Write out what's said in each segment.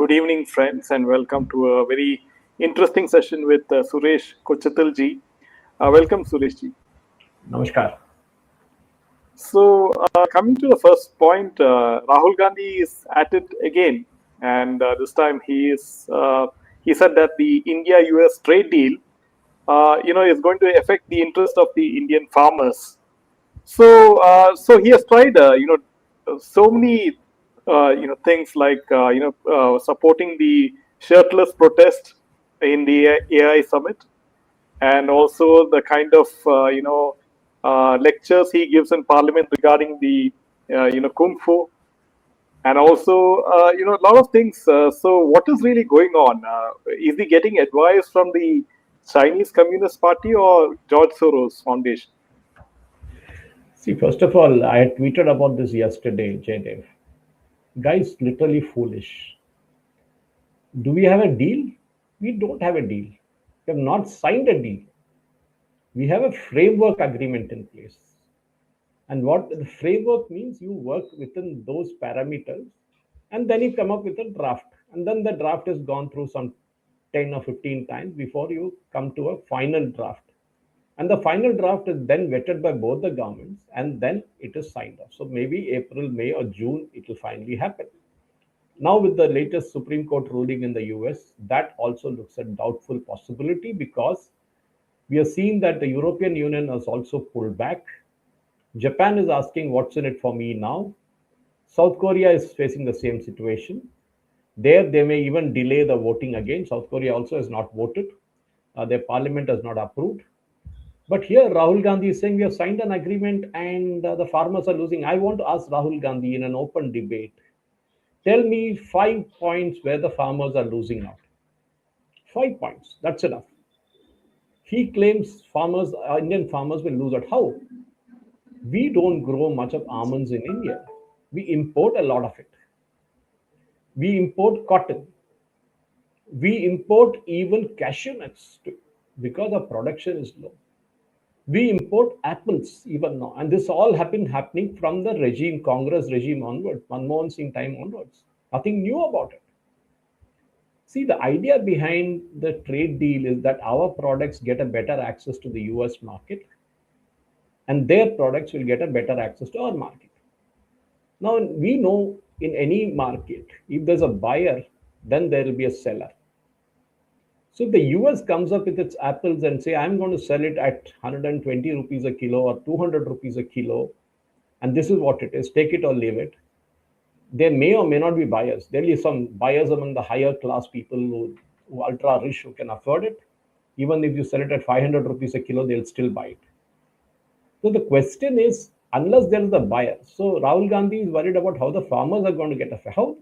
Good evening, friends, and welcome to a very interesting session with Suresh Kochattil ji. Welcome, Suresh ji. Namaskar. So, coming to the first point, Rahul Gandhi is at it again, and this time he said that the India-US trade deal, is going to affect the interest of the Indian farmers. So he has tried, so many, things like, supporting the shirtless protest in the AI summit, and also the kind of, lectures he gives in Parliament regarding the, kung fu, and also, a lot of things. So, what is really going on? Is he getting advice from the Chinese Communist Party or George Soros Foundation? See, first of all, I had tweeted about this yesterday, Jaydev. Guys, literally foolish. Do we have a deal? We don't have a deal. We have not signed a deal. We have a framework agreement in place. And what the framework means, you work within those parameters and then you come up with a draft. And then the draft is gone through some 10 or 15 times before you come to a final draft. And the final draft is then vetted by both the governments and then it is signed off. So maybe April, May, or June, it will finally happen. Now, with the latest Supreme Court ruling in the US, that also looks a doubtful possibility because we are seeing that the European Union has also pulled back. Japan is asking, what's in it for me now? South Korea is facing the same situation. There, they may even delay the voting again. South Korea also has not voted. Their parliament has not approved. But here, Rahul Gandhi is saying we have signed an agreement and the farmers are losing. I want to ask Rahul Gandhi in an open debate, tell me 5 points where the farmers are losing out. 5 points, that's enough. He claims Indian farmers will lose out. How? We don't grow much of almonds in India. We import a lot of it. We import cotton. We import even cashew nuts too, because our production is low. We import apples even now, and this all happening from the regime, Congress regime onwards, Manmohan Singh time onwards. Nothing new about it. See, the idea behind the trade deal is that our products get a better access to the US market, and their products will get a better access to our market. Now, we know in any market, if there's a buyer, then there will be a seller. So if the US comes up with its apples and say, I'm going to sell it at 120 rupees a kilo or 200 rupees a kilo, and this is what it is, take it or leave it. There may or may not be buyers. There will be some buyers among the higher class people who ultra rich who can afford it. Even if you sell it at 500 rupees a kilo, they'll still buy it. So the question is, unless there is a buyer, so Rahul Gandhi is worried about how the farmers are going to get affected. How?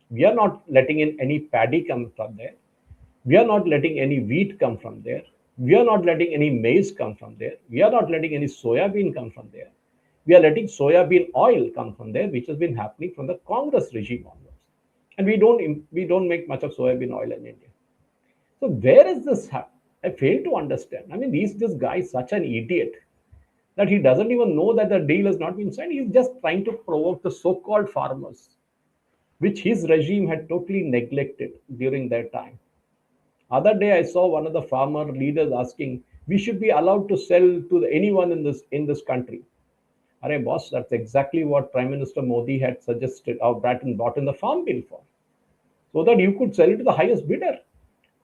We are not letting in any paddy come from there. We are not letting any wheat come from there. We are not letting any maize come from there. We are not letting any soya bean come from there. We are letting soya bean oil come from there, which has been happening from the Congress regime onwards. And we don't make much of soya bean oil in India. So where is this happening? I fail to understand. I mean, this guy is such an idiot that he doesn't even know that the deal has not been signed. He's just trying to provoke the so-called farmers, which his regime had totally neglected during their time. Other day, I saw one of the farmer leaders asking, "We should be allowed to sell to anyone in this country." Arey boss, that's exactly what Prime Minister Modi had suggested or brought in the farm bill for, so that you could sell it to the highest bidder.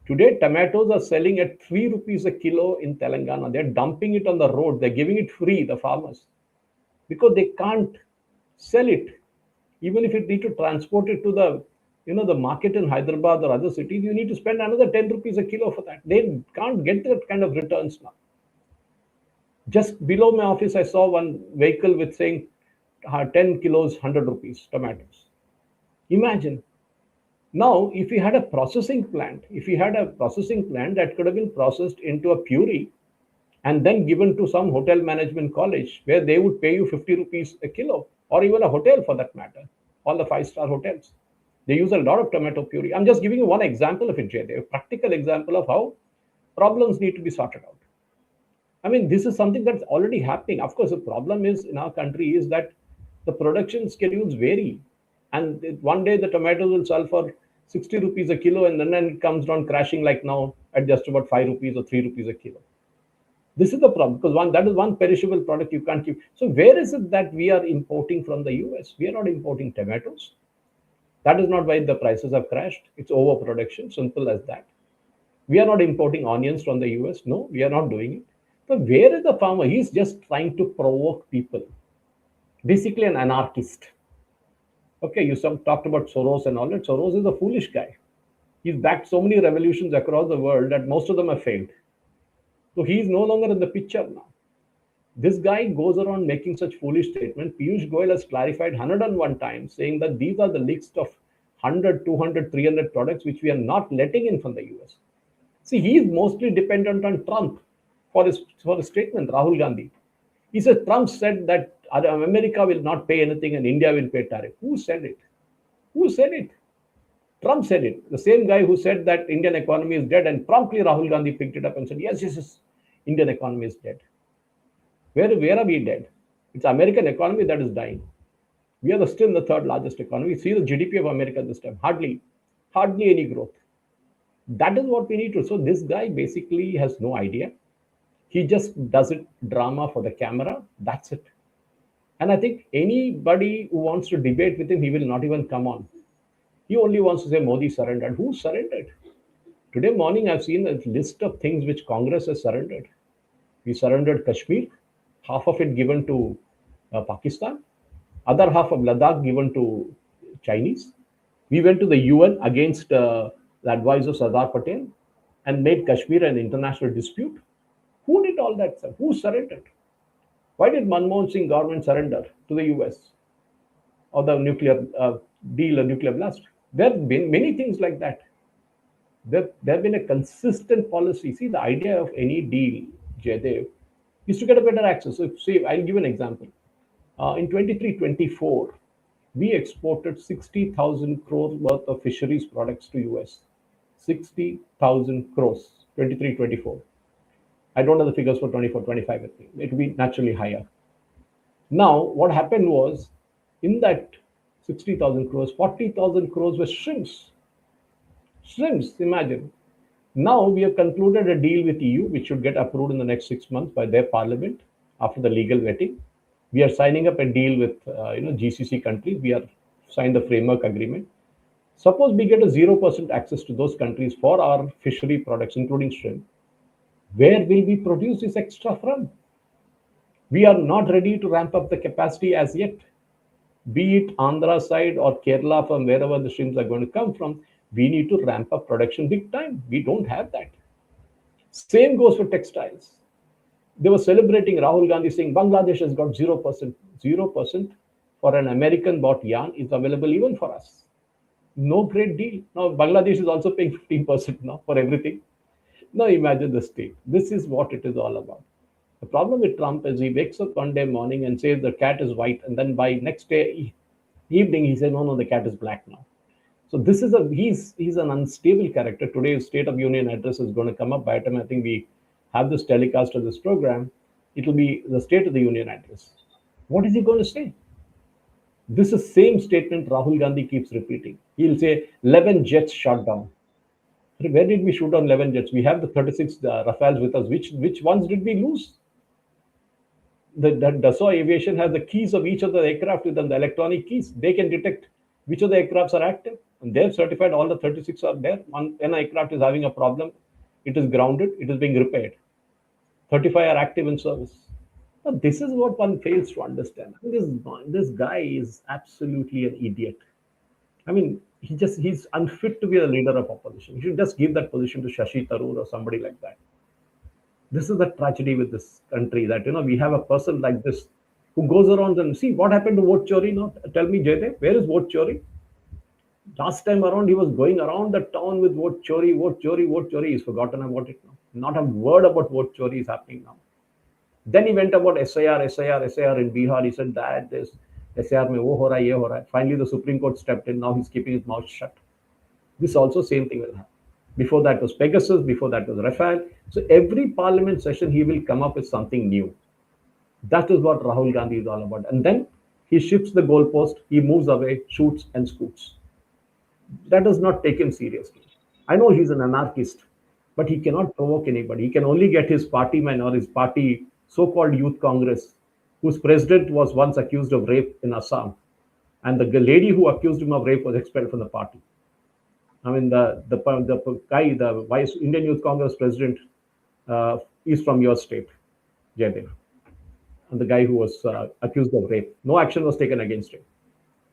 Today, tomatoes are selling at 3 rupees a kilo in Telangana. They're dumping it on the road. They're giving it free, the farmers, because they can't sell it. Even if you need to transport it to the market in Hyderabad or other cities, you need to spend another 10 rupees a kilo for that. They can't get that kind of returns now. Just below my office, I saw one vehicle with saying 10 kilos, 100 rupees tomatoes. Imagine. Now, if we had a processing plant, that could have been processed into a puree and then given to some hotel management college where they would pay you 50 rupees a kilo, or even a hotel for that matter, all the five-star hotels. They use a lot of tomato puree. I'm just giving you one example of it, Jay, a practical example of how problems need to be sorted out. I mean, this is something that's already happening. Of course, the problem is in our country is that the production schedules vary. And one day the tomatoes will sell for 60 rupees a kilo, and then it comes down crashing like now at just about 5 rupees or 3 rupees a kilo. This is the problem, because that is one perishable product you can't keep. So where is it that we are importing from the US? We are not importing tomatoes. That is not why the prices have crashed. It's overproduction, simple as that. We are not importing onions from the US. No, we are not doing it. So where is the farmer? He's just trying to provoke people. Basically an anarchist. Okay, you some talked about Soros and all that. Soros is a foolish guy. He's backed so many revolutions across the world that most of them have failed. So he's no longer in the picture now. This guy goes around making such foolish statements. Piyush Goyal has clarified 101 times, saying that these are the list of 100, 200, 300 products which we are not letting in from the US. See, he is mostly dependent on Trump for his statement, Rahul Gandhi. He said Trump said that America will not pay anything and India will pay tariff. Who said it? Who said it? Trump said it. The same guy who said that Indian economy is dead, and promptly Rahul Gandhi picked it up and said, yes, yes, yes, Indian economy is dead. Where are we dead? It's American economy that is dying. We are still the third largest economy. See the GDP of America this time. Hardly any growth. That is what we need to. So this guy basically has no idea. He just does it drama for the camera. That's it. And I think anybody who wants to debate with him, he will not even come on. He only wants to say Modi surrendered. Who surrendered? Today morning, I've seen a list of things which Congress has surrendered. We surrendered Kashmir, half of it given to Pakistan, other half of Ladakh given to Chinese. We went to the UN against the advice of Sardar Patel and made Kashmir an international dispute. Who did all that, sir? Who surrendered? Why did Manmohan Singh government surrender to the US or the nuclear deal, a nuclear blast? There have been many things like that. There have been a consistent policy. See, the idea of any deal, Jaydev, is to get a better access. So, see, I'll give an example. In 23-24, we exported 60,000 crores worth of fisheries products to US. 60,000 crores, 23-24. I don't know the figures for 24-25. It will be naturally higher. Now, what happened was, in that 60,000 crores, 40,000 crores were shrimps. Shrimps, imagine. Now we have concluded a deal with EU, which should get approved in the next 6 months by their parliament after the legal vetting. We are signing up a deal with GCC countries. We are signed the framework agreement. Suppose we get a 0% access to those countries for our fishery products, including shrimp. Where will we produce this extra from? We are not ready to ramp up the capacity as yet. Be it Andhra side or Kerala, from wherever the shrimps are going to come from, we need to ramp up production big time. We don't have that. Same goes for textiles. They were celebrating Rahul Gandhi saying Bangladesh has got 0%. 0% for an American bought yarn is available even for us. No great deal. Now Bangladesh is also paying 15% now for everything. Now imagine the state. This is what it is all about. The problem with Trump is he wakes up one day morning and says the cat is white, and then by next day evening he says no, the cat is black now. So this is he's an unstable character. Today's State of Union address is going to come up. By the time I think we have this telecast of this program, it will be the State of the Union address. What is he going to say? This is same statement Rahul Gandhi keeps repeating. He'll say 11 jets shot down. Where did we shoot down 11 jets? We have the 36 Rafales with us. Which ones did we lose? The Dassault Aviation has the keys of each of the aircraft with them, the electronic keys. They can detect which of the aircrafts are active. And they've certified all the 36 are there. When an aircraft is having a problem, it is grounded, it is being repaired. 35 are active in service. Now, this is what one fails to understand. This guy is absolutely an idiot. I mean, he's unfit to be a leader of opposition. You should just give that position to Shashi Tharoor or somebody like that. This is the tragedy with this country, that we have a person like this who goes around and see what happened to vote chori now. Tell me, Jaydev, where is vote chori? Last time around, he was going around the town with vote chori, vote chori, vote chori. He's forgotten about it now. Not a word about vote chori is happening now. Then he went about SIR in Bihar. He said that this SIR mein wo ho raha, ye ho raha. Finally, the Supreme Court stepped in. Now he's keeping his mouth shut. This also same thing will happen. Before that was Pegasus. Before that was Rafale. So every parliament session, he will come up with something new. That is what Rahul Gandhi is all about. And then he shifts the goalpost. He moves away, shoots and scoots. That does not take him seriously. I know he's an anarchist, but he cannot provoke anybody. He can only get his party man or his party, so called Youth Congress, whose president was once accused of rape in Assam. And the lady who accused him of rape was expelled from the party. I mean, the guy, the Vice Indian Youth Congress president, is from your state, Jaidev, and the guy who was accused of rape. No action was taken against him.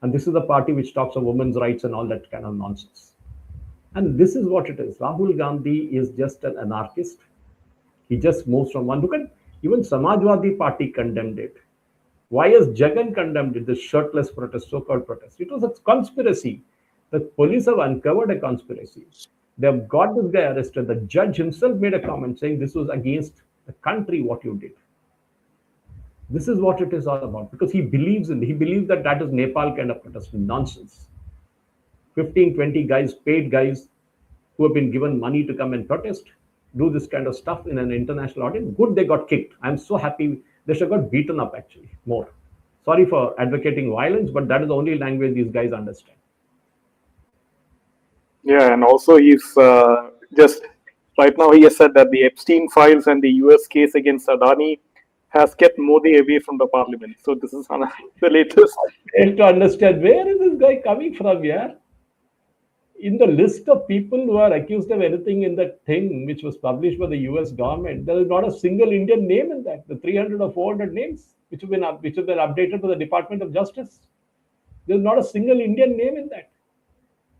And this is the party which talks of women's rights and all that kind of nonsense. And this is what it is. Rahul Gandhi is just an anarchist. He just moves from one. Look at even Samajwadi Party condemned it. Why has Jagan condemned it? The shirtless protest, so-called protest. It was a conspiracy. The police have uncovered a conspiracy. They have got this guy arrested. The judge himself made a comment saying this was against the country what you did. This is what it is all about because he believes that that is Nepal kind of protest. Nonsense. 15, 20 guys, paid guys who have been given money to come and protest, do this kind of stuff in an international audience. Good, they got kicked. I'm so happy. They should have got beaten up actually more. Sorry for advocating violence, but that is the only language these guys understand. Yeah, and also he's just right now he has said that the Epstein files and the US case against Adani has kept Modi away from the parliament. So this is the latest. I fail to understand where is this guy coming from here? In the list of people who are accused of anything in that thing which was published by the US government, there is not a single Indian name in that. The 300 or 400 names which have been updated to the Department of Justice. There's not a single Indian name in that.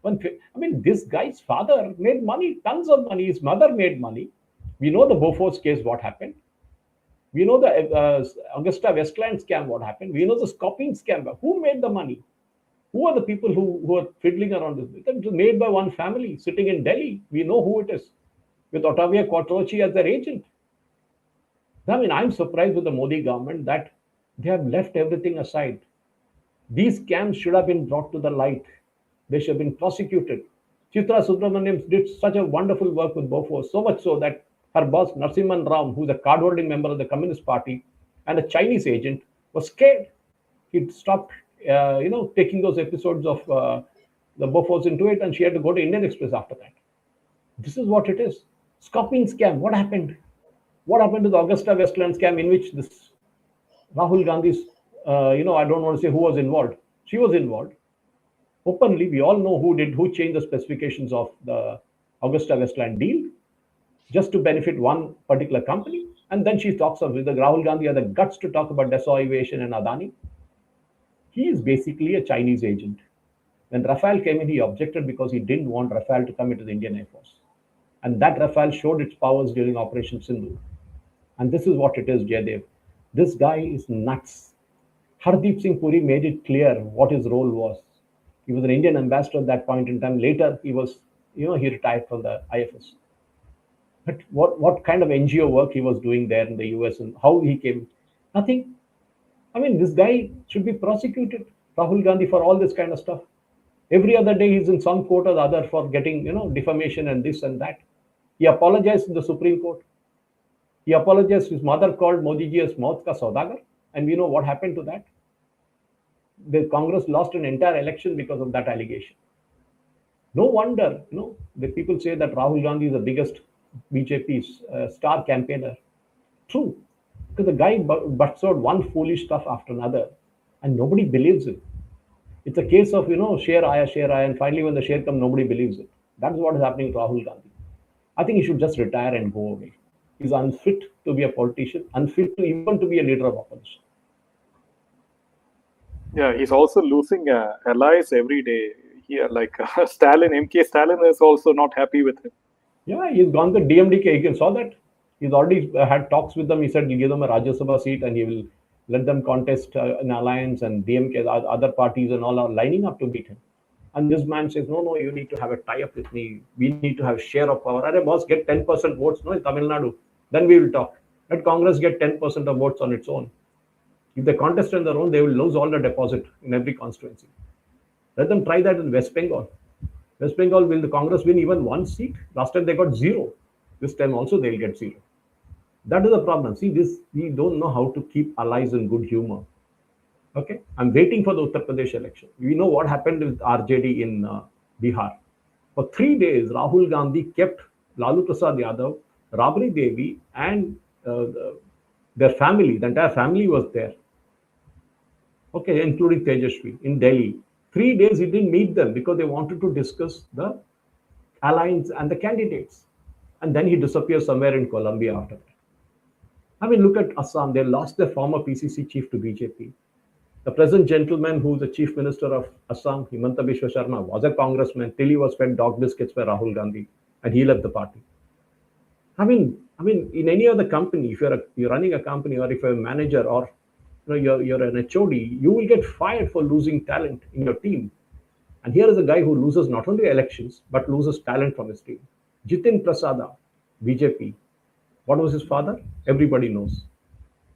I mean, this guy's father made money, tons of money. His mother made money. We know the Bofors case, what happened. We know the Augusta Westland scam, what happened. We know the Scoping scam. Who made the money? Who are the people who are fiddling around this? It was made by one family sitting in Delhi. We know who it is, with Ottavia Quattrochi as their agent. I mean, I'm surprised with the Modi government that they have left everything aside. These scams should have been brought to the light. They should have been prosecuted. Chitra Subramaniam did such a wonderful work with Bofors, so much so that her boss, Narsimhan Rao, who's a card-holding member of the Communist Party and a Chinese agent, was scared. He stopped, taking those episodes of the Bofors into it, and she had to go to Indian Express after that. This is what it is. Scoping scam. What happened? What happened to the Augusta Westland scam in which this Rahul Gandhi's, I don't want to say who was involved. She was involved openly. We all know who changed the specifications of the Augusta Westland deal just to benefit one particular company. And then she talks of the Rahul Gandhi had the guts to talk about Desoy and Adani. He is basically a Chinese agent. When Rafale came in, he objected because he didn't want Rafale to come into the Indian Air Force. And that Rafale showed its powers during Operation Sindhu. And this is what it is, Jaidev. This guy is nuts. Hardeep Singh Puri made it clear what his role was. He was an Indian ambassador at that point in time. Later, he retired from the IFS. But what kind of NGO work he was doing there in the US and how he came, nothing. I mean, this guy should be prosecuted, Rahul Gandhi, for all this kind of stuff. Every other day, he's in some court or the other for getting, defamation and this and that. He apologized in the Supreme Court. He apologized. His mother called Modi ji as Maut ka Saudagar. And we know what happened to that. The Congress lost an entire election because of that allegation. No wonder, the people say that Rahul Gandhi is the biggest BJP's star campaigner. True, because the guy butts out one foolish stuff after another, and nobody believes it. It's a case of share aya, and finally when the share comes, nobody believes it. That's what is happening to Rahul Gandhi. I think he should just retire and go away. He's unfit to be a politician, unfit to even to be a leader of opposition. Yeah, he's also losing allies every day. Here, like Stalin, MK Stalin is also not happy with him. Yeah, he's gone to DMDK. You saw that. He's already had talks with them. He said he'll give them a Rajya Sabha seat and he will let them contest an alliance, and DMK, other parties and all are lining up to beat him. And this man says, no, you need to have a tie-up with me. We need to have share of power. Arey boss, get 10% votes in Tamil Nadu. Then we will talk. Let Congress get 10% of votes on its own. If they contest on their own, they will lose all the deposit in every constituency. Let them try that in West Bengal. West Bengal, will the Congress win even one seat? Last time they got 0. This time also they'll get 0. That is the problem. See, we don't know how to keep allies in good humor. Okay, I'm waiting for the Uttar Pradesh election. We know what happened with RJD in Bihar. For 3 days, Rahul Gandhi kept Lalu Prasad Yadav, Rabri Devi, and their family, the entire family was there, okay, including Tejashwi, in Delhi. 3 days he didn't meet them because they wanted to discuss the alliance and the candidates. And then he disappears somewhere in Colombia after that. I mean, look at Assam. They lost their former PCC chief to BJP. The present gentleman who's the chief minister of Assam, Himanta Biswa Sharma, was a congressman till he was fed dog biscuits by Rahul Gandhi and he left the party. In any other company, if you're running a company or if you're a manager or you're an HOD, you will get fired for losing talent in your team. And here is a guy who loses not only elections but loses talent from his team. Jitin Prasada, BJP. What was his father? Everybody knows.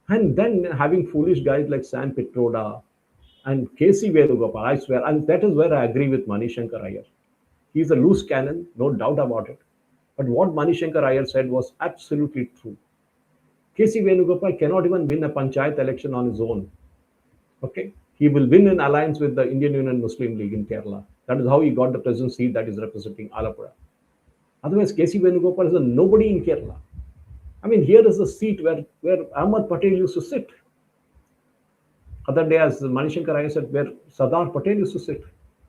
And then having foolish guys like Sam Pitroda and KC Venugopal, I swear, and that is where I agree with Manishankar Iyer. He's a loose cannon, no doubt about it. But what Manishankar Iyer said was absolutely true. KC Venugopal cannot even win a panchayat election on his own. Okay, he will win in alliance with the Indian Union Muslim League in Kerala. That is how he got the present seat that is representing Alapura. Otherwise, KC Venugopal is a nobody in Kerala. I mean, here is the seat where Ahmad Patel used to sit. Other day, as Manishankar Iyer said, where Sardar Patel used to sit.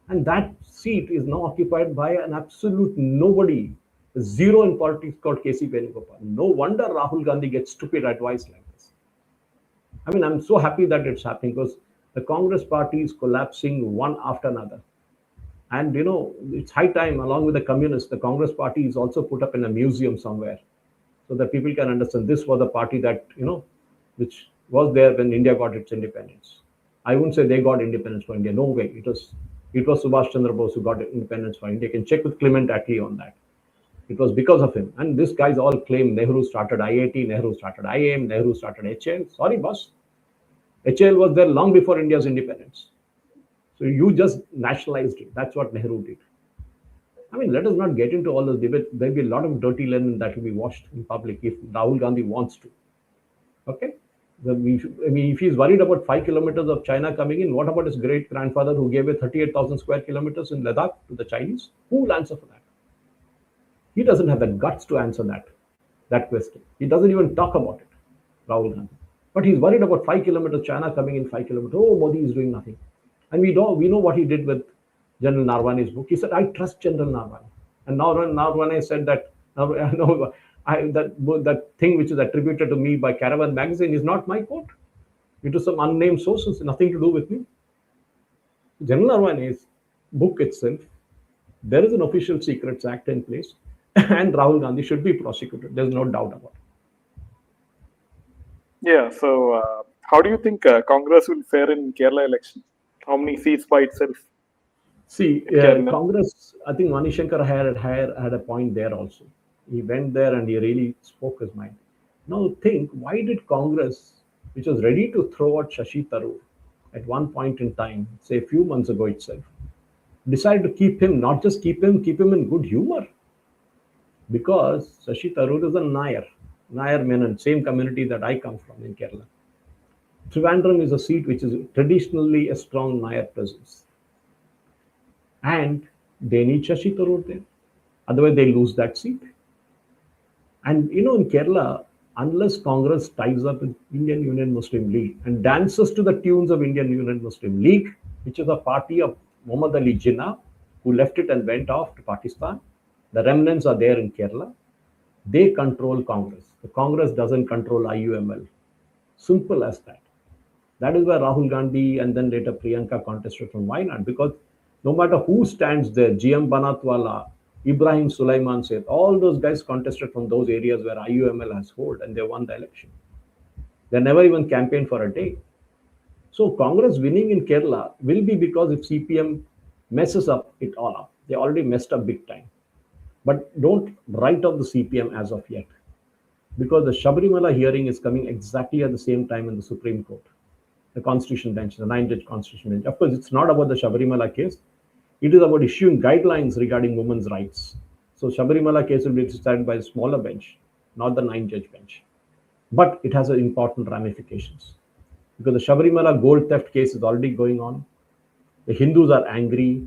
And that seat is now occupied by an absolute nobody, zero in politics called KC Venugopal. No wonder Rahul Gandhi gets stupid advice like this. I mean, I'm so happy that it's happening because the Congress party is collapsing one after another. And it's high time, along with the communists, the Congress party is also put up in a museum somewhere so that people can understand this was a party that, which was there when India got its independence. I wouldn't say they got independence for India. No way. It was Subhash Chandra Bose who got independence for India. You can check with Clement Attlee on that. It was because of him. And these guys all claim Nehru started IIT, Nehru started IIM, Nehru started HL. Sorry, boss. HL was there long before India's independence. So you just nationalized it. That's what Nehru did. I mean, let us not get into all this debate. There'll be a lot of dirty linen that will be washed in public if Rahul Gandhi wants to. Okay? If he's worried about 5 kilometers of China coming in, what about his great grandfather who gave away 38,000 square kilometers in Ladakh to the Chinese? Who will answer for that? He doesn't have the guts to answer that question. He doesn't even talk about it, Rahul Gandhi. But he's worried about 5 kilometers, China coming in 5 kilometers. Oh, Modi is doing nothing. And we know what he did with General Narwane's book. He said, I trust General Narwane. And now Narwane said that that thing which is attributed to me by Caravan magazine is not my quote. It is some unnamed sources, nothing to do with me. General Narwane's book itself, there is an official Secrets Act in place, and Rahul Gandhi should be prosecuted. There's no doubt about it. Yeah. So, how do you think Congress will fare in Kerala election? How many seats by itself? See, Congress, I think Manishankar had a point there also. He went there and he really spoke his mind. Now think, why did Congress, which was ready to throw out Shashi Tharoor at one point in time, say a few months ago itself, decide to keep him, not just keep him in good humor? Because Shashi Tharoor is a Nair Menon, same community that I come from in Kerala. Trivandrum is a seat which is traditionally a strong Nair presence. And they need Shashi Tharoor there. Otherwise, they lose that seat. And in Kerala, unless Congress ties up with Indian Union Muslim League and dances to the tunes of Indian Union Muslim League, which is a party of Muhammad Ali Jinnah, who left it and went off to Pakistan, the remnants are there in Kerala. They control Congress. The Congress doesn't control IUML. Simple as that. That is why Rahul Gandhi and then later Priyanka contested from Wayanad, because no matter who stands there, GM Banatwala, Ibrahim Sulaiman Said, all those guys contested from those areas where IUML has hold and they won the election. They never even campaigned for a day. So Congress winning in Kerala will be because if CPM messes up it all up. They already messed up big time. But don't write off the CPM as of yet, because the Sabarimala hearing is coming exactly at the same time in the Supreme Court, the Constitution Bench, the 9-judge Constitution Bench. Of course, it's not about the Sabarimala case. It is about issuing guidelines regarding women's rights. So Sabarimala case will be decided by a smaller bench, not the 9-judge bench. But it has important ramifications, because the Sabarimala gold theft case is already going on. The Hindus are angry.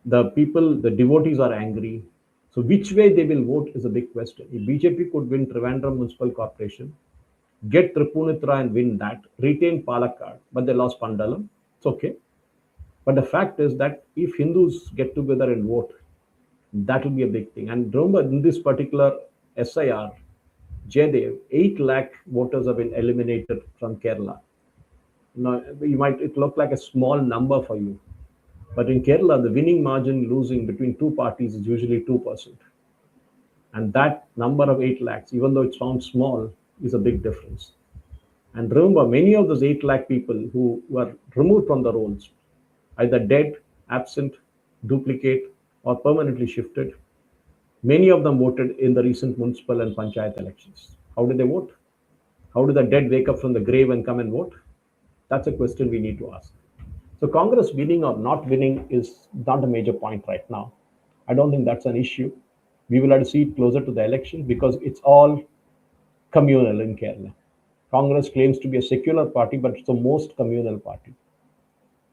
The people, the devotees are angry. So which way they will vote is a big question. If BJP could win Trivandrum Municipal Corporation, get Tripunithra and win that, retain Palakkad, but they lost Pandalam, it's okay. But the fact is that if Hindus get together and vote, that will be a big thing. And remember, in this particular SIR, Jaydev, 8 lakh voters have been eliminated from Kerala. Now, you might it look like a small number for you, but in Kerala, the winning margin losing between two parties is usually 2%. And that number of 8 lakhs, even though it sounds small, is a big difference. And remember, many of those 8 lakh people who were removed from the rolls, either dead, absent, duplicate, or permanently shifted, many of them voted in the recent municipal and panchayat elections. How did they vote? How did the dead wake up from the grave and come and vote? That's a question we need to ask. So Congress winning or not winning is not a major point right now. I don't think that's an issue. We will have to see it closer to the election because it's all communal in Kerala. Congress claims to be a secular party, but it's the most communal party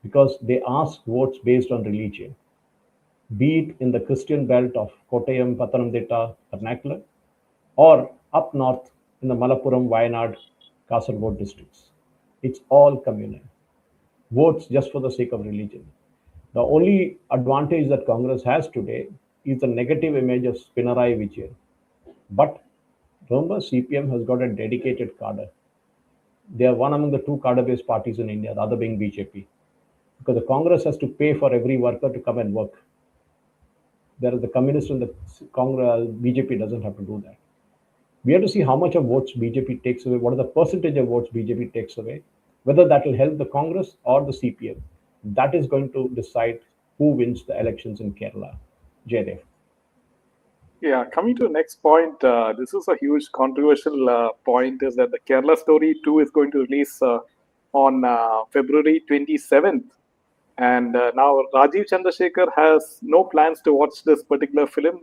because they ask votes based on religion, be it in the Christian belt of Kottayam, Pathanamthitta, Vernacular, or up north in the Malappuram, Wayanad, Kasaragod districts. It's all communal. Votes just for the sake of religion. The only advantage that Congress has today is the negative image of Pinarayi Vijayan. But remember, CPM has got a dedicated cadre. They are one among the two cadre-based parties in India, the other being BJP. Because the Congress has to pay for every worker to come and work. Whereas the communist and the Congress, BJP doesn't have to do that. We have to see how much of votes BJP takes away, what is the percentage of votes BJP takes away, whether that will help the Congress or the CPM. That is going to decide who wins the elections in Kerala. Jaydev. Yeah, coming to the next point, this is a huge controversial point is that the Kerala Story 2 is going to release on February 27th. And now Rajiv Chandrasekhar has no plans to watch this particular film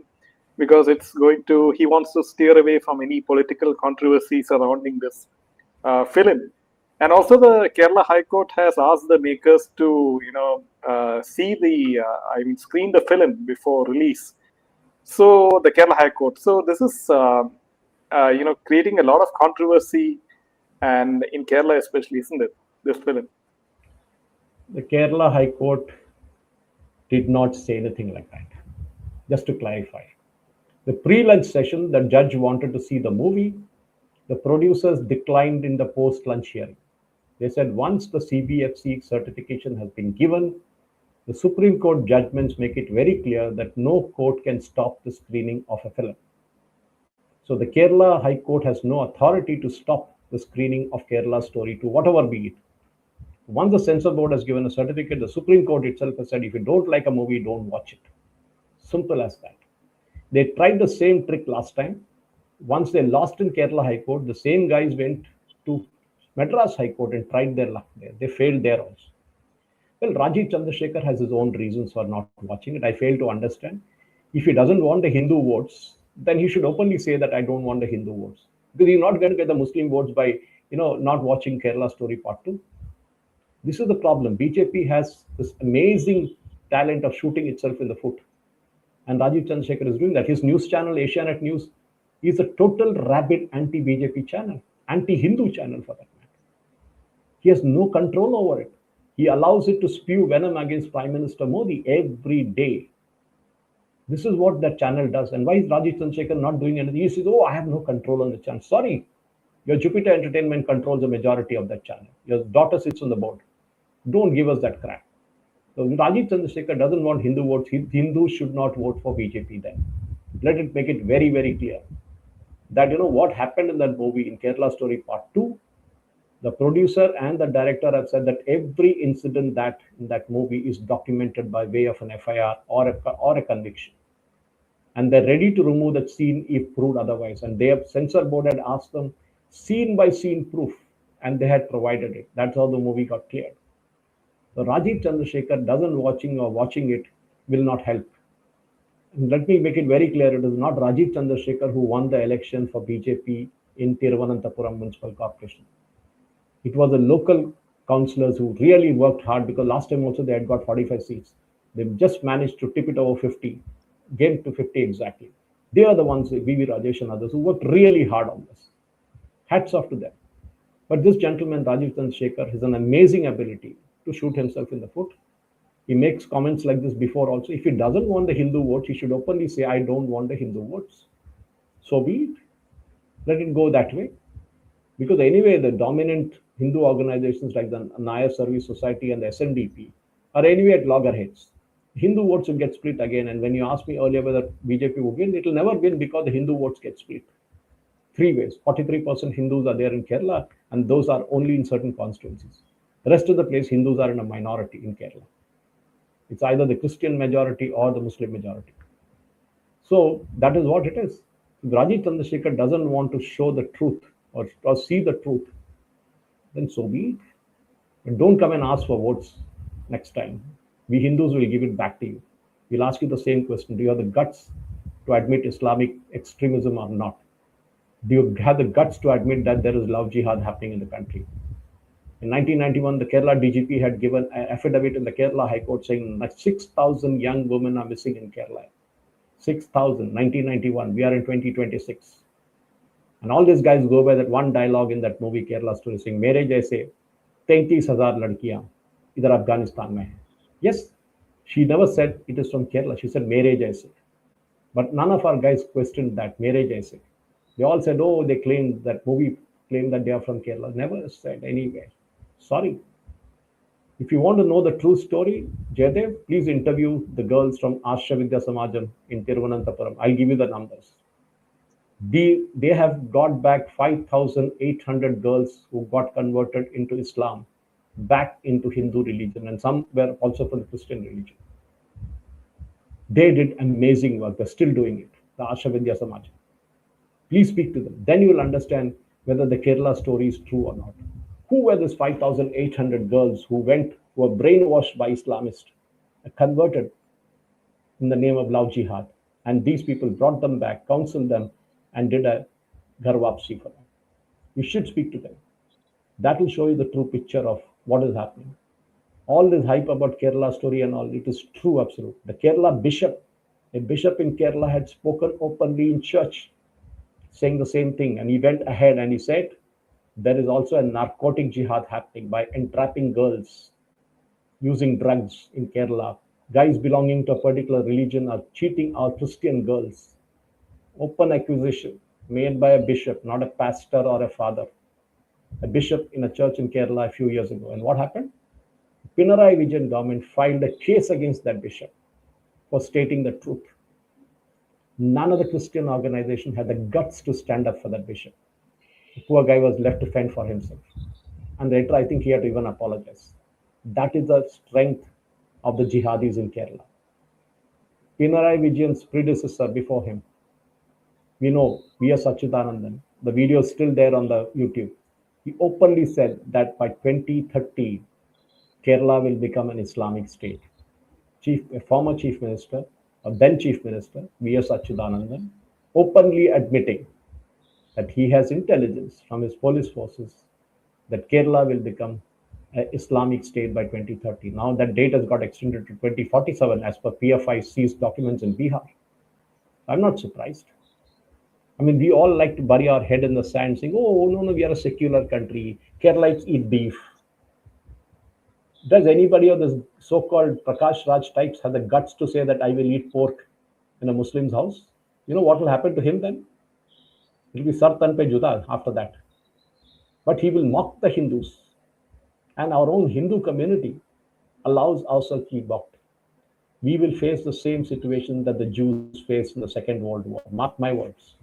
because he wants to steer away from any political controversy surrounding this film. And also, the Kerala High Court has asked the makers to, screen the film before release. So the Kerala High Court. So this is, creating a lot of controversy, and in Kerala especially, isn't it? This film. The Kerala High Court did not say anything like that. Just to clarify, the pre-lunch session, the judge wanted to see the movie. The producers declined in the post-lunch hearing. They said once the CBFC certification has been given, the Supreme Court judgments make it very clear that no court can stop the screening of a film. So the Kerala High Court has no authority to stop the screening of Kerala Story to whatever be it. Once the censor board has given a certificate, the Supreme Court itself has said if you don't like a movie, don't watch it. Simple as that. They tried the same trick last time. Once they lost in Kerala High Court, the same guys went to Madras High Court and tried their luck there. They failed there also. Well, Rajiv Chandrasekhar has his own reasons for not watching it. I fail to understand. If he doesn't want the Hindu votes, then he should openly say that I don't want the Hindu votes. Because you're not going to get the Muslim votes by, not watching Kerala Story Part 2. This is the problem. BJP has this amazing talent of shooting itself in the foot. And Rajiv Chandrasekhar is doing that. His news channel, Asianet News, is a total rabid anti-BJP channel, anti-Hindu channel for that matter. He has no control over it. He allows it to spew venom against Prime Minister Modi every day. This is what that channel does. And why is Rajiv Chandrasekhar not doing anything? He says, oh, I have no control on the channel. Sorry, your Jupiter Entertainment controls the majority of that channel. Your daughter sits on the board. Don't give us that crap. So Rajiv Chandrasekhar doesn't want Hindu votes. Hindus should not vote for BJP then. Let it make it very, very clear that what happened in that movie in Kerala Story Part 2, the producer and the director have said that every incident that in that movie is documented by way of an FIR or a conviction. And they're ready to remove that scene if proved otherwise. And their censor board had asked them scene by scene proof, and they had provided it. That's how the movie got cleared. So Rajiv Chandrasekhar doesn't watching it will not help. And let me make it very clear, it is not Rajiv Chandrasekhar who won the election for BJP in Tiruvananthapuram Municipal Corporation. It was the local councillors who really worked hard because last time also they had got 45 seats. They've just managed to tip it over 50, get to 50 exactly. They are the ones, V.V. Rajesh and others, who worked really hard on this. Hats off to them. But this gentleman, Rajiv Chandrasekhar, has an amazing ability to shoot himself in the foot. He makes comments like this before also. If he doesn't want the Hindu votes, he should openly say, I don't want the Hindu votes. So be it. Let it go that way. Because anyway, the dominant Hindu organizations like the Nayar Service Society and the SNDP are anyway at loggerheads. Hindu votes will get split again. And when you asked me earlier whether BJP will win, it will never win because the Hindu votes get split. Three ways. 43% Hindus are there in Kerala, and those are only in certain constituencies. The rest of the place, Hindus are in a minority in Kerala. It's either the Christian majority or the Muslim majority. So that is what it is. If Rajiv Chandrasekhar doesn't want to show the truth or see the truth, then so be it. But don't come and ask for votes next time. We Hindus will give it back to you. We'll ask you the same question. Do you have the guts to admit Islamic extremism or not? Do you have the guts to admit that there is love jihad happening in the country? In 1991, the Kerala DGP had given an affidavit in the Kerala High Court saying that 6,000 young women are missing in Kerala. 6,000, 1991. We are in 2026. And all these guys go by that one dialogue in that movie Kerala Story saying, Mere jaise 33,000 ladkiyan idhar Afghanistan mein hai. Yes, she never said it is from Kerala. She said Mere jaise. But none of our guys questioned that Mere jaise. They all said, oh, they claimed that movie claimed that they are from Kerala. Never said anywhere. Sorry. If you want to know the true story, Jaydev, please interview the girls from Asha Vidya Samajam in Tiruvananthapuram. I'll give you the numbers. They have got back 5,800 girls who got converted into Islam back into Hindu religion, and some were also from the Christian religion. They did amazing work. They're still doing it, the Asha Vidya Samajam. Please speak to them. Then you will understand whether the Kerala story is true or not. Who were these 5,800 girls who were brainwashed by Islamists, converted in the name of love jihad? And these people brought them back, counseled them, and did a ghar wapsi for them. You should speak to them. That will show you the true picture of what is happening. All this hype about Kerala story and all, it is true, absolute. The Kerala bishop, a bishop in Kerala had spoken openly in church, saying the same thing. And he went ahead and he said, there is also a narcotic jihad happening by entrapping girls using drugs in Kerala. Guys belonging to a particular religion are cheating our Christian girls. Open accusation made by a bishop, not a pastor or a father. A bishop in a church in Kerala a few years ago. And what happened? Pinarayi Vijayan government filed a case against that bishop for stating the truth. None of the Christian organization had the guts to stand up for that bishop. The poor guy was left to fend for himself. And later, I think he had to even apologize. That is the strength of the jihadis in Kerala. Pinarayi Vijayan's predecessor before him, we know, V.S. Achyutanandan, the video is still there on the YouTube. He openly said that by 2030, Kerala will become an Islamic state. A former chief minister, or then chief minister, V.S. Achyutanandan, openly admitting that he has intelligence from his police forces that Kerala will become an Islamic state by 2030. Now that date has got extended to 2047 as per PFI seized documents in Bihar. I'm not surprised. I mean, we all like to bury our head in the sand saying, oh, no, we are a secular country. Keralites eat beef. Does anybody of this so-called Prakash Raj types have the guts to say that I will eat pork in a Muslim's house? You know what will happen to him then? It will be sartan pe juda after that. But he will mock the Hindus. And our own Hindu community allows ourselves to be mocked. We will face the same situation that the Jews faced in the Second World War. Mark my words.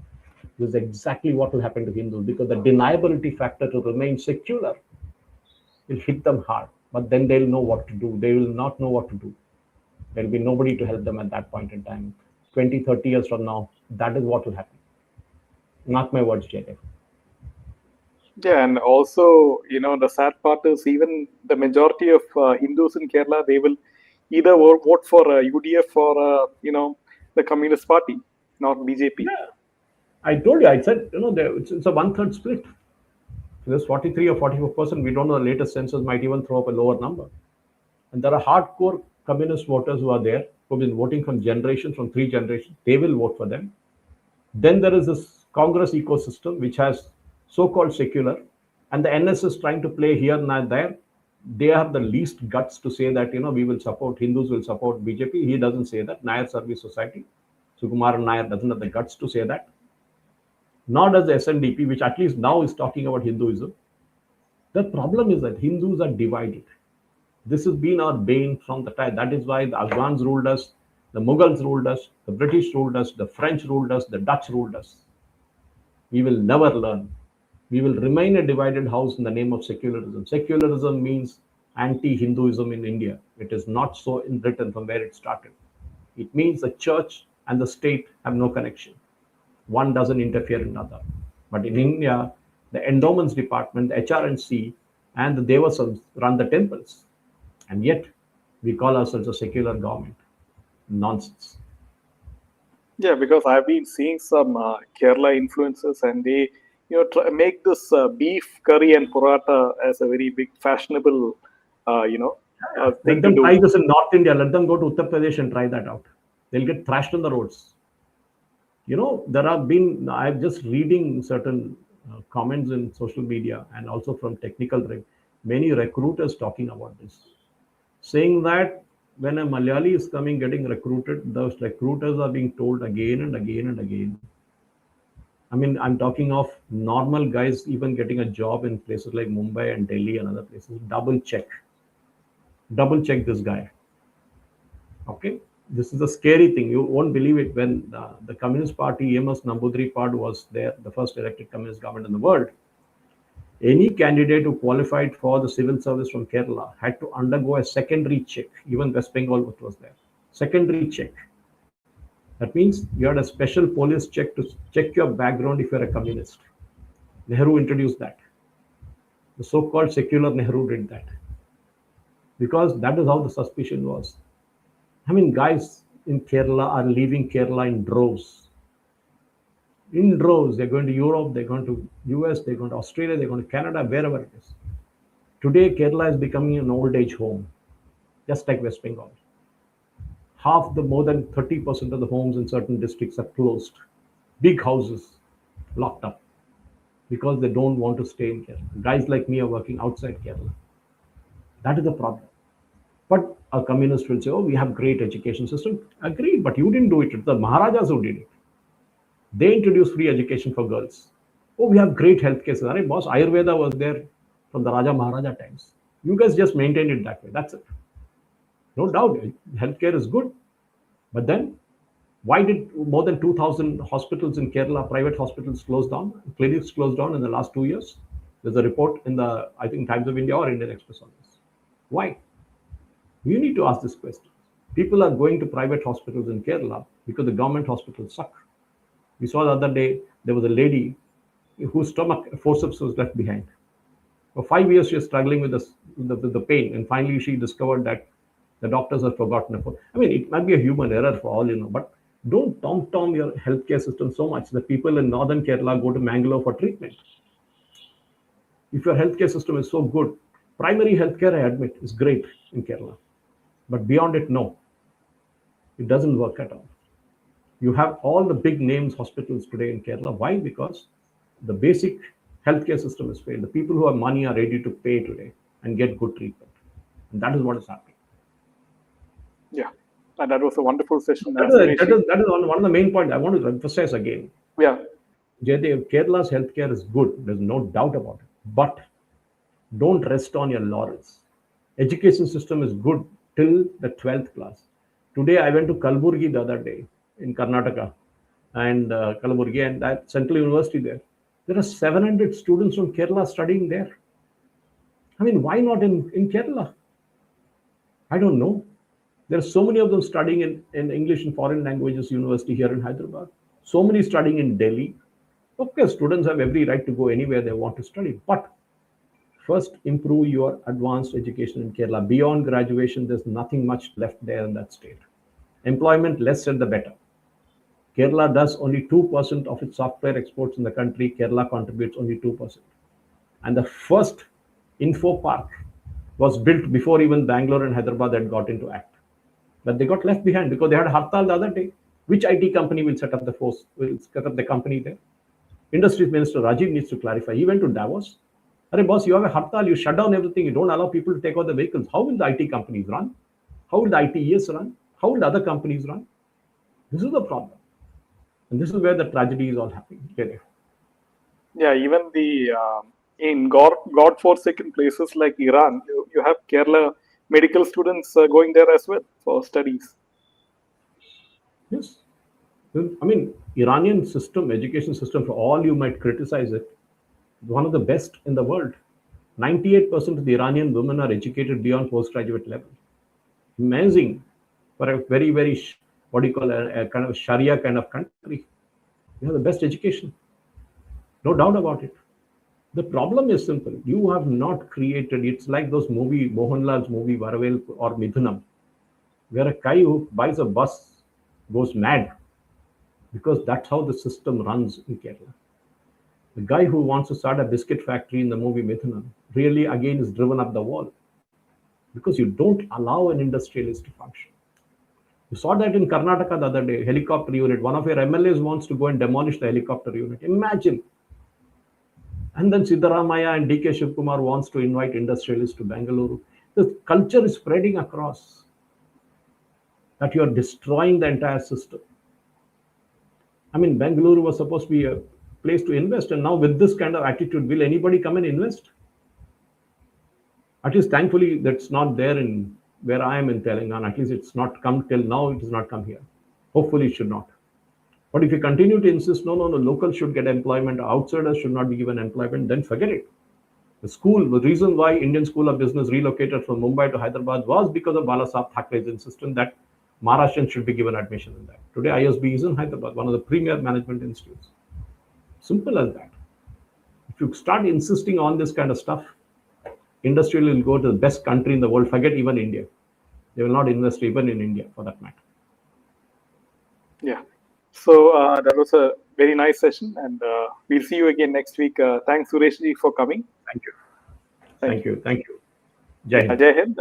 This is exactly what will happen to Hindus because the deniability factor to remain secular will hit them hard. But then they'll know what to do. They will not know what to do. There will be nobody to help them at that point in time. 20, 30 years from now, that is what will happen. Mark my words, Jaydev. Yeah, and also, the sad part is even the majority of Hindus in Kerala, they will either vote for UDF or, the Communist Party, not BJP. Yeah, I told you, I said, it's a one-third split. There's 43 or 44%. We don't know. The latest census might even throw up a lower number. And there are hardcore communist voters who are there, who've been voting from generations, from three generations, they will vote for them. Then there is this Congress ecosystem, which has so-called secular, and the NS is trying to play here and there. They have the least guts to say that we will support Hindus, will support BJP. He doesn't say that. Nair Service Society, Sukumaran Nair doesn't have the guts to say that. Nor does the SNDP, which at least now is talking about Hinduism. The problem is that Hindus are divided. This has been our bane from the time. That is why the Afghans ruled us, the Mughals ruled us, the British ruled us, the French ruled us, the Dutch ruled us. We will never learn. We will remain a divided house in the name of secularism. Secularism means anti-Hinduism in India. It is not so in Britain from where it started. It means the church and the state have no connection. One doesn't interfere in another. But in India, the endowments department, the HRNC, and the Devasams run the temples. And yet, we call ourselves a secular government. Nonsense. Yeah, because I've been seeing some Kerala influences, and they make this beef curry and paratha as a very big fashionable Let thing to them do. try this in North India. Let them go to Uttar Pradesh and try that out. They'll get thrashed on the roads. There have been, I'm just reading certain comments in social media and also from technical, many recruiters talking about this, saying that when a Malayali is coming getting recruited, those recruiters are being told again and again and again. I mean, I'm talking of normal guys even getting a job in places like Mumbai and Delhi and other places. Double check this guy. Okay, this is a scary thing. You won't believe it. When the Communist Party, EMS Nambudri Pad was there, the first elected communist government in the world, any candidate who qualified for the civil service from Kerala had to undergo a secondary check. Even West Bengal, what was there, secondary check. That means you had a special police check to check your background if you're a communist. Nehru introduced that. The so-called secular Nehru did that because that is how the suspicion was. I mean, guys in Kerala are leaving Kerala in droves. In droves, they're going to Europe, they're going to US, they're going to Australia, they're going to Canada, wherever it is. Today, Kerala is becoming an old age home, just like West Bengal. Half the more than 30% of the homes in certain districts are closed. Big houses locked up because they don't want to stay in Kerala. Guys like me are working outside Kerala. That is the problem. But a communist will say, oh, we have great education system. Agreed, but you didn't do it. It's the Maharajas who did it. They introduced free education for girls. Oh, we have great healthcare system. Arey, boss, Ayurveda was there from the Raja Maharaja times. You guys just maintained it that way. That's it. No doubt, healthcare is good. But then, why did more than 2,000 hospitals in Kerala, private hospitals, close down, clinics closed down in the last 2 years? There's a report in the, I think, Times of India or Indian Express on this. Why? You need to ask this question. People are going to private hospitals in Kerala because the government hospitals suck. We saw the other day, there was a lady whose stomach forceps was left behind. For 5 years, she was struggling with the pain, and finally she discovered that the doctors have forgotten about. I mean, it might be a human error for all you know, but don't tom your healthcare system so much that people in northern Kerala go to Mangalore for treatment. If your healthcare system is so good, primary healthcare, I admit, is great in Kerala. But beyond it, no. It doesn't work at all. You have all the big names hospitals today in Kerala. Why? Because the basic healthcare system is failed. The people who have money are ready to pay today and get good treatment. And that is what is happening. Yeah, and that was a wonderful session, That Suresh. is one of the main points I want to emphasize again. Yeah, Jaydev, Kerala's healthcare is good. There's no doubt about it. But don't rest on your laurels. Education system is good till the 12th class. Today, I went to Kalburgi the other day in Karnataka and Kalburgi and that Central University there. There are 700 students from Kerala studying there. I mean, why not in Kerala? I don't know. There are so many of them studying in English and foreign languages university here in Hyderabad. So many studying in Delhi. Okay, students have every right to go anywhere they want to study. But first, improve your advanced education in Kerala. Beyond graduation, there's nothing much left there in that state. Employment, less said the better. Kerala does only 2% of its software exports in the country. Kerala contributes only 2%. And the first info park was built before even Bangalore and Hyderabad had got into act. But they got left behind because they had hartal the other day. Which IT company will set up the force? Will set up the company there? Industries Minister Rajiv needs to clarify. He went to Davos. Arey boss, you have a hartal. You shut down everything. You don't allow people to take out the vehicles. How will the IT companies run? How will the ITES run? How will the other companies run? This is the problem, and this is where the tragedy is all happening. Really. Yeah, even the in God-forsaken places like Iran, you have Kerala medical students going there as well for studies. Yes. I mean, Iranian system, education system, for all you might criticize it, one of the best in the world. 98% of the Iranian women are educated beyond postgraduate level. Amazing for a very, very, what do you call a kind of Sharia kind of country. You have the best education, no doubt about it. The problem is simple. You have not created, it's like those movie, Mohanlal's movie, Varavel or Mithunam, where a guy who buys a bus goes mad because that's how the system runs in Kerala. The guy who wants to start a biscuit factory in the movie Mithunam really again is driven up the wall because you don't allow an industrialist to function. You saw that in Karnataka the other day, helicopter unit. One of your MLAs wants to go and demolish the helicopter unit. Imagine. And then Siddaramaya and DK Shivkumar wants to invite industrialists to Bangalore. The culture is spreading across that you are destroying the entire system. I mean, Bangalore was supposed to be a place to invest, and now with this kind of attitude, will anybody come and invest? At least, thankfully, that's not there in where I am in Telangana. At least it's not come till now. It has not come here. Hopefully, it should not. But if you continue to insist, no, no, no, locals should get employment, outsiders should not be given employment, then forget it. The school, the reason why Indian School of Business relocated from Mumbai to Hyderabad was because of Balasaheb Thackeray's insistence that Maharashtrians should be given admission in that. Today, ISB is in Hyderabad, one of the premier management institutes. Simple as that. If you start insisting on this kind of stuff, industry will go to the best country in the world. Forget even India. They will not invest even in India for that matter. Yeah. So that was a very nice session, and we'll see you again next week. Thanks, Sureshji, for coming. Thank you. Thank Thank you. you. Thank you. Jai Yeah, Hind. Jai Hind.